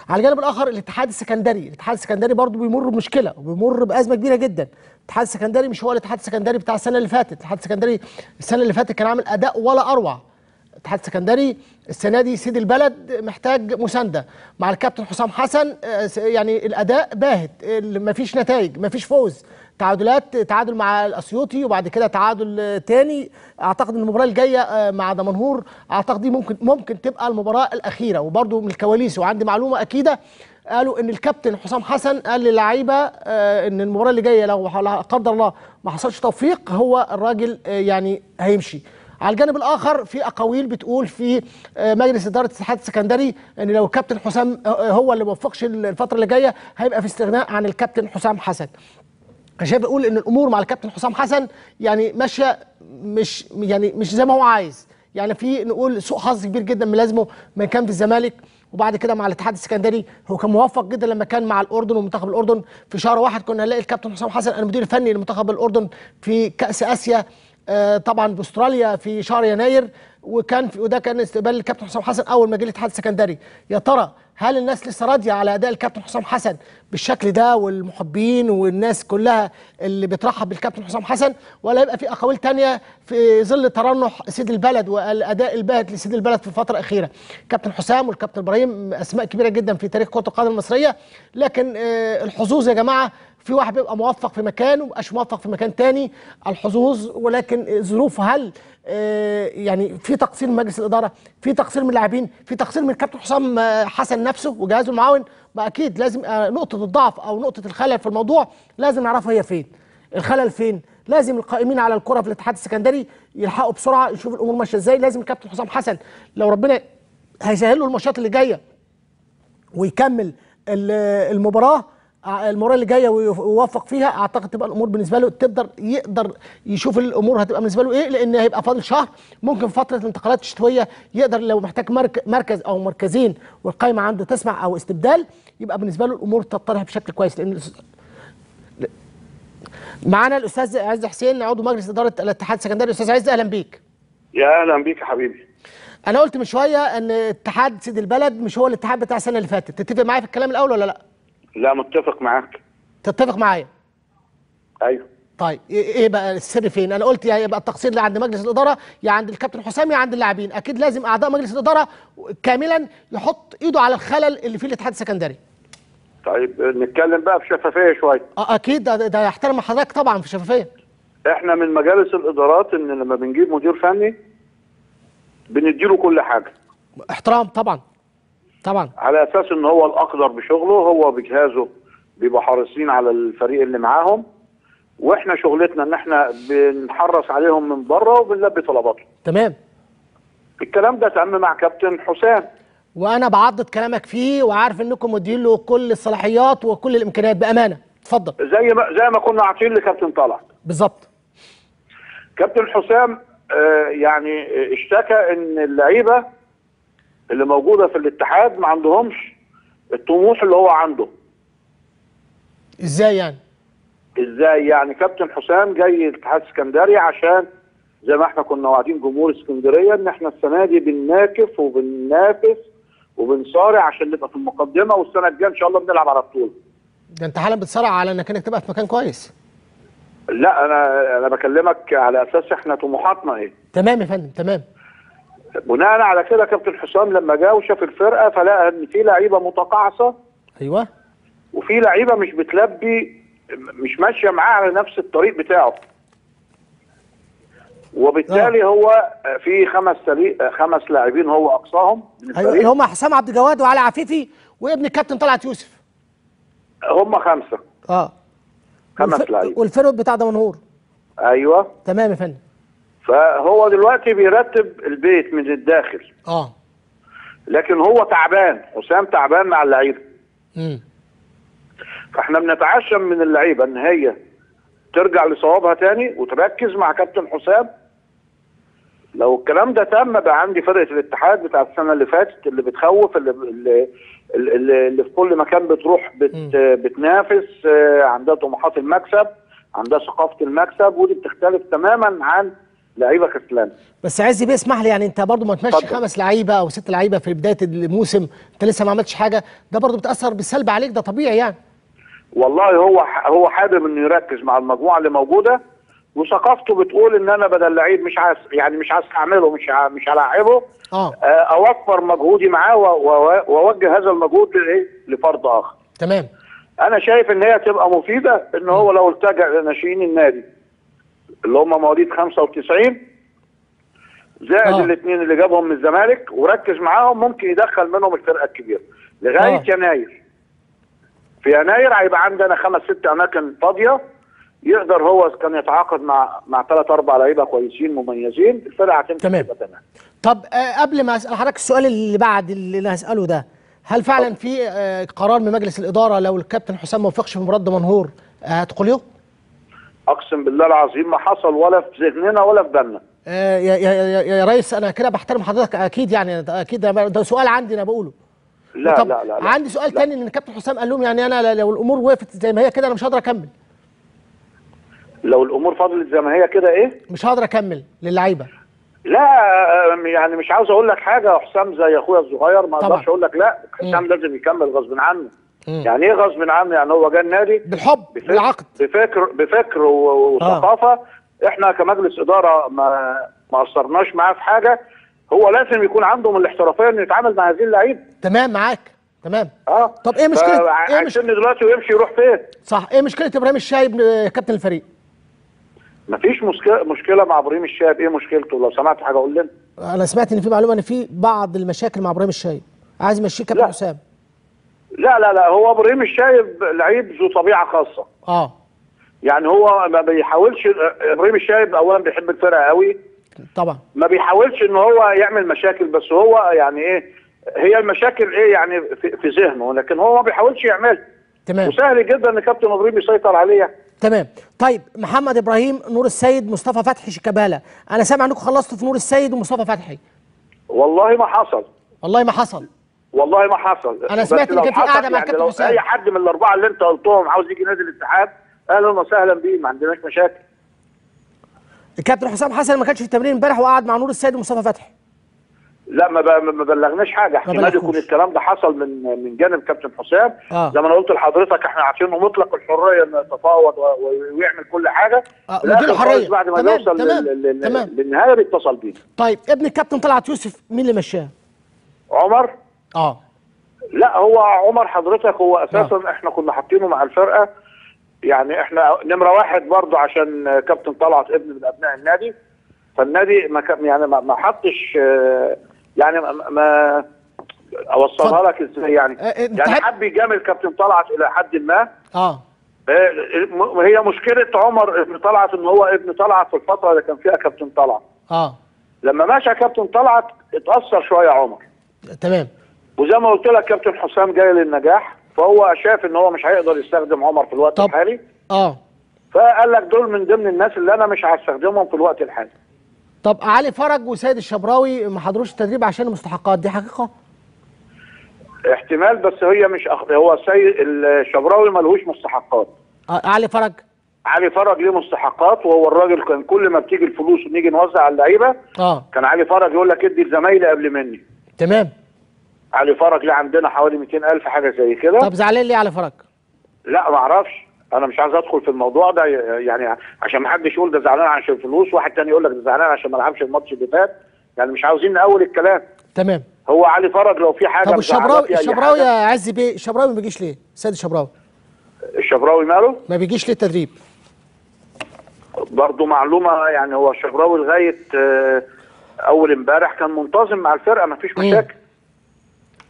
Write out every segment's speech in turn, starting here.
على الجانب الاخر الاتحاد السكندري برضه بيمر بمشكله وبيمر بازمه كبيره جدا. الاتحاد السكندري مش هو الاتحاد السكندري بتاع السنه اللي فاتت. الاتحاد السكندري السنه اللي فاتت كان عامل اداء ولا اروع. الاتحاد السكندري السنه دي سيد البلد محتاج مسانده مع الكابتن حسام حسن. يعني الاداء باهت، مفيش نتائج، مفيش فوز، تعادلات، تعادل مع الاسيوطي وبعد كده تعادل تاني. اعتقد ان المباراه الجايه مع دمنهور اعتقد دي ممكن تبقى المباراه الاخيره. وبرده من الكواليس وعندي معلومه اكيده، قالوا ان الكابتن حسام حسن قال للعيبه ان المباراه اللي جايه لو لا قدر الله ما حصلش توفيق هو الراجل يعني هيمشي. على الجانب الاخر في اقاويل بتقول في مجلس اداره الاتحاد السكندري ان لو الكابتن حسام هو اللي ما وفقش الفتره اللي جايه هيبقى في استغناء عن الكابتن حسام حسن. انا شايف بقول ان الامور مع الكابتن حسام حسن يعني ماشيه مش زي ما هو عايز. يعني في نقول سوء حظ كبير جدا ملازمه من كان في الزمالك وبعد كده مع الاتحاد السكندري. هو كان موفق جدا لما كان مع الاردن ومنتخب الاردن. في شهر واحد كنا هنلاقي الكابتن حسام حسن المدير الفني لمنتخب الاردن في كاس اسيا طبعا باستراليا في شهر يناير. وده كان استقبال الكابتن حسام حسن اول ما جه الاتحاد السكندري. يا ترى هل الناس لسه راضيه على اداء الكابتن حسام حسن بالشكل ده والمحبين والناس كلها اللي بترحب بالكابتن حسام حسن، ولا يبقى في اقاويل تانية في ظل ترنح سيد البلد والاداء الباهت لسيد البلد في الفتره الاخيره؟ كابتن حسام والكابتن ابراهيم اسماء كبيره جدا في تاريخ كره القدم المصريه، لكن الحظوظ يا جماعه في واحد بيبقى موفق في مكان ومبقاش موفق في مكان تاني. الحظوظ ولكن الظروف. هل يعني في تقصير من مجلس الاداره، في تقصير من اللاعبين، في تقصير من الكابتن حسام حسن نفسه وجهازه المعاون؟ ما اكيد لازم نقطه الضعف او نقطه الخلل في الموضوع لازم نعرفها هي فين. الخلل فين؟ لازم القائمين على الكره في الاتحاد السكندري يلحقوا بسرعه يشوفوا الامور ماشيه ازاي. لازم الكابتن حسام حسن لو ربنا هيسهل له الماتشات اللي جايه ويكمل المباراه اللي جايه ويوفق فيها، اعتقد تبقى الامور بالنسبه له يقدر يشوف الامور هتبقى بالنسبه له ايه. لان هيبقى فاضل شهر، ممكن فتره الانتقالات الشتويه يقدر لو محتاج مركز او مركزين والقائمه عنده تسمع او استبدال يبقى بالنسبه له الامور تتضح بشكل كويس. لان معانا الاستاذ عز حسين عضو مجلس اداره الاتحاد السكندري. استاذ عز اهلا بيك. يا اهلا بيك يا حبيبي. انا قلت من شويه ان اتحاد سيد البلد مش هو الاتحاد بتاع السنه اللي فاتت، تتفق معايا في الكلام الاول ولا لا؟ لا متفق معاك. تتفق معايا؟ ايوه. طيب ايه بقى السر فين؟ انا قلت يا يبقى التقصير اللي عند مجلس الاداره يا عند الكابتن حسام يا عند اللاعبين. اكيد لازم اعضاء مجلس الاداره كاملا يحط ايده على الخلل اللي فيه الاتحاد السكندري. طيب نتكلم بقى بشفافيه شويه. اكيد ده يحترم حضرتك طبعا في شفافيه. احنا من مجالس الادارات ان لما بنجيب مدير فني بنديله كل حاجه. احترام طبعا. طبعا. على اساس ان هو الاقدر بشغله، هو بجهازه بيبقوا حريصين على الفريق اللي معاهم، واحنا شغلتنا ان احنا بنحرص عليهم من بره وبنلبي طلباتهم. تمام. الكلام ده تم مع كابتن حسام، وانا بعضد كلامك فيه وعارف انكم مدين له كل الصلاحيات وكل الامكانيات بامانه. اتفضل. زي ما كنا عاطين لكابتن طلعت بالظبط. كابتن حسام يعني اشتكى ان اللعيبه اللي موجوده في الاتحاد ما عندهمش الطموح اللي هو عنده. ازاي يعني؟ ازاي يعني؟ كابتن حسام جاي الاتحاد السكندري عشان زي ما احنا كنا واعدين جمهور اسكندريه ان احنا السنه دي بنناكف وبننافس وبنصارع عشان نبقى في المقدمه، والسنه الجايه ان شاء الله بنلعب على بطوله. ده انت حالا بتصارع على انك تبقى في مكان كويس. لا انا بكلمك على اساس احنا طموحاتنا ايه. تمام يا فندم. تمام. بناء على كده كابتن حسام لما جه وشاف الفرقه فلقى ان في لعيبه متقاعسه. ايوه. وفي لعيبه مش بتلبي، مش ماشيه معاه على نفس الطريق بتاعه. وبالتالي هو في خمس لاعبين هو اقصاهم من ايوه اللي هم حسام عبد الجواد وعلي عفيفي وابن الكابتن طلعت يوسف. هم خمسه. خمس لاعبين. والفرق بتاع دمنهور. ايوه. تمام يا فندم. فهو دلوقتي بيرتب البيت من الداخل. لكن هو تعبان، حسام تعبان مع اللعيبه. فاحنا بنتعشم من اللعيبه ان هي ترجع لصوابها تاني وتركز مع كابتن حسام، لو الكلام ده تم بقى عندي فرقه الاتحاد بتاع السنه اللي فاتت اللي بتخوف، اللي في كل مكان بتروح بتنافس، عندها طموحات المكسب، عندها ثقافه المكسب، ودي بتختلف تماما عن لعيبه كسلان. بس عايز بيه اسمح لي، يعني انت برضو ما تمشي 5 لعيبه او 6 لعيبه في بدايه الموسم، انت لسه ما عملتش حاجه، ده برضو بتاثر بالسلب عليك، ده طبيعي يعني. والله هو حابب انه يركز مع المجموعه اللي موجوده، وثقافته بتقول ان انا بدل لعيب مش عايز، يعني مش هستعمله، مش هلاعبه، اوفر مجهودي معاه واوجه هذا المجهود لفرد اخر. تمام. انا شايف ان هي تبقى مفيده ان هو لو التجأ لناشئين النادي اللي هم مواليد 95 زائد الاثنين اللي جابهم من الزمالك وركز معاهم، ممكن يدخل منهم الفرقه الكبيره لغايه يناير. في يناير هيبقى عندنا 5 6 اماكن فاضيه، يقدر هو كان يتعاقد مع 3 4 لعيبه كويسين مميزين، الفرقه هتمشي. تمام. طب قبل ما اسال حضرتك السؤال اللي بعد اللي انا هساله ده، هل فعلا في قرار من مجلس الاداره لو الكابتن حسام ما وفقش في مباراه دمنهور هتقوليه؟ اقسم بالله العظيم ما حصل ولا في ذهننا ولا في بالنا. يا ريس انا كده بحترم حضرتك اكيد، يعني اكيد ده سؤال عندي انا بقوله. لا لا لا, لا عندي سؤال تاني، ان الكابتن حسام قال لهم يعني انا لو الامور وقفت زي ما هي كده انا مش هقدر اكمل. لو الامور فضلت زي ما هي كده ايه؟ مش هقدر اكمل للعيبه. لا يعني مش عاوز اقول لك حاجه، حسام زي اخويا الصغير، ما اقدرش اقول لك لا، حسام لازم يكمل غصب عنه. يعني ايه غصب عنه؟ يعني هو جه النادي بالحب بالعقد، بفكر وثقافه. احنا كمجلس اداره ما قصرناش معاه في حاجه، هو لازم يكون عنده من الاحترافيه انه يتعامل مع هذه اللعيبه. تمام معاك. تمام. طب ايه مشكله دلوقتي ويمشي يروح فين؟ صح. ايه مشكله ابراهيم الشايب كابتن الفريق؟ مفيش مشكله مع ابراهيم الشايب. ايه مشكلته؟ لو سمعت حاجه قول لنا. انا سمعت ان في معلومه ان في بعض المشاكل مع ابراهيم الشايب، عايز يمشيه كابتن حسام. لا هو ابراهيم الشايب لعيب ذو طبيعه خاصه. يعني هو ما بيحاولش، ابراهيم الشايب اولا بيحب الفرقه قوي طبعا، ما بيحاولش ان هو يعمل مشاكل، بس هو يعني ايه، هي المشاكل ايه يعني في ذهنه، لكن هو ما بيحاولش يعملها. تمام. وسهل جدا ان كابتن ابراهيم يسيطر عليه. تمام. طيب محمد ابراهيم، نور السيد، مصطفى فتحي، شيكابالا، انا سامع انكم خلصتوا في نور السيد ومصطفى فتحي. والله ما حصل. والله ما حصل. والله ما حصل. انا سمعت ان كان في قاعده مع كابتن حسام. اي حد من الاربعه اللي انت قلتهم عاوز يجي نادي الاتحاد اهلا وسهلا بيه، ما عندناش مشاكل. الكابتن حسام حسن ما كانش في التمرين امبارح وقعد مع نور السيد ومصطفى فتحي؟ لا ما بلغناش حاجه، احتمال يكون الكلام ده حصل من جانب كابتن حسام. زي ما انا قلت لحضرتك احنا عاطينه مطلق الحريه انه يتفاوض ويعمل كل حاجه. نديله حريه بعد ما يوصل للنهايه بيتصل بينا. طيب ابن الكابتن طلعت يوسف مين اللي مشاه؟ عمر. لا هو عمر حضرتك هو اساسا احنا كنا حاطينه مع الفرقه، يعني احنا نمره واحد برضه عشان كابتن طلعت ابن من ابناء النادي، فالنادي ما حطش، يعني ما اوصلها لك ازاي يعني حب يجامل كابتن طلعت الى حد ما. هي مشكله عمر ابن طلعت ان هو ابن طلعت في الفتره اللي كان فيها كابتن طلعت. لما مشى كابتن طلعت اتاثر شويه عمر. تمام. وزي ما قلت لك كابتن حسام جاي للنجاح، فهو شاف ان هو مش هيقدر يستخدم عمر في الوقت الحالي. فقال لك دول من ضمن الناس اللي انا مش هستخدمهم في الوقت الحالي. طب علي فرج وسيد الشبراوي ما حضروش التدريب عشان المستحقات دي حقيقه؟ احتمال، بس هي مش هو سيد الشبراوي ملهوش مستحقات. علي فرج ليه مستحقات، وهو الراجل كان كل ما بتيجي الفلوس ونيجي نوزع على اللعيبه كان علي فرج يقول لك ادي لزمايلي قبل مني. تمام. علي فرج ليه عندنا حوالي 200,000 حاجه زي كده. طب زعلان ليه علي فرج؟ لا ما اعرفش، انا مش عايز ادخل في الموضوع ده، يعني عشان ما حدش يقول ده زعلان عشان الفلوس، واحد تاني يقول لك ده زعلان عشان ما لعبش الماتش اللي فات، يعني مش عاوزين نقول الكلام. تمام. هو علي فرج لو في حاجه. طب الشبراوي يا عز بيه، الشبراوي ما بيجيش ليه؟ سيد الشبراوي ماله؟ ما بيجيش ليه التدريب؟ برضه معلومه، يعني هو الشبراوي لغايه اول امبارح كان منتظم مع الفرقه، ما فيش مشاكل.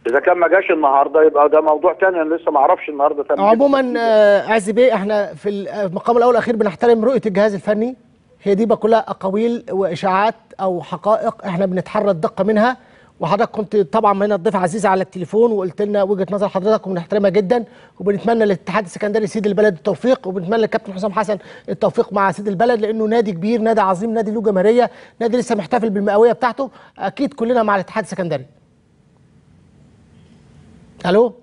اذا كان ما جاش النهارده يبقى ده موضوع تاني، انا لسه ما اعرفش النهارده تاني. عموما عز بيه احنا في المقام الاول والاخير بنحترم رؤيه الجهاز الفني، هي دي بقى كلها اقاويل واشاعات او حقائق احنا بنتحرى الدقه منها، وحضرتك كنت طبعا هنا ضيف عزيز على التليفون وقلت لنا وجهه نظر حضرتك وبنحترمها جدا، وبنتمنى للاتحاد السكندري سيد البلد التوفيق، وبنتمنى للكابتن حسام حسن التوفيق مع سيد البلد، لانه نادي كبير، نادي عظيم، نادي له جماهيريه، نادي لسه محتفل بالمئويه بتاعته. اكيد كلنا مع الاتحاد السكندري. الو،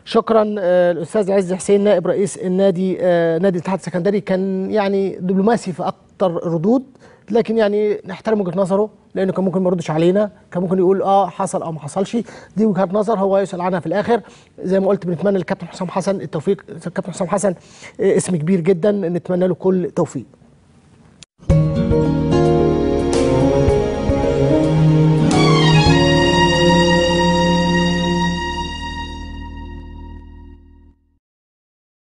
شكرا الاستاذ عز حسين نائب رئيس النادي نادي الاتحاد السكندري، كان يعني دبلوماسي في اكتر ردود، لكن يعني نحترم وجهه نظره، لانه كان ممكن ما يردش علينا، كان ممكن يقول حصل او ما حصلش، دي وجهه نظر هو يسال عنها في الاخر. زي ما قلت بنتمنى للكابتن حسام حسن التوفيق، الكابتن حسام حسن اسم كبير جدا، نتمنى له كل توفيق.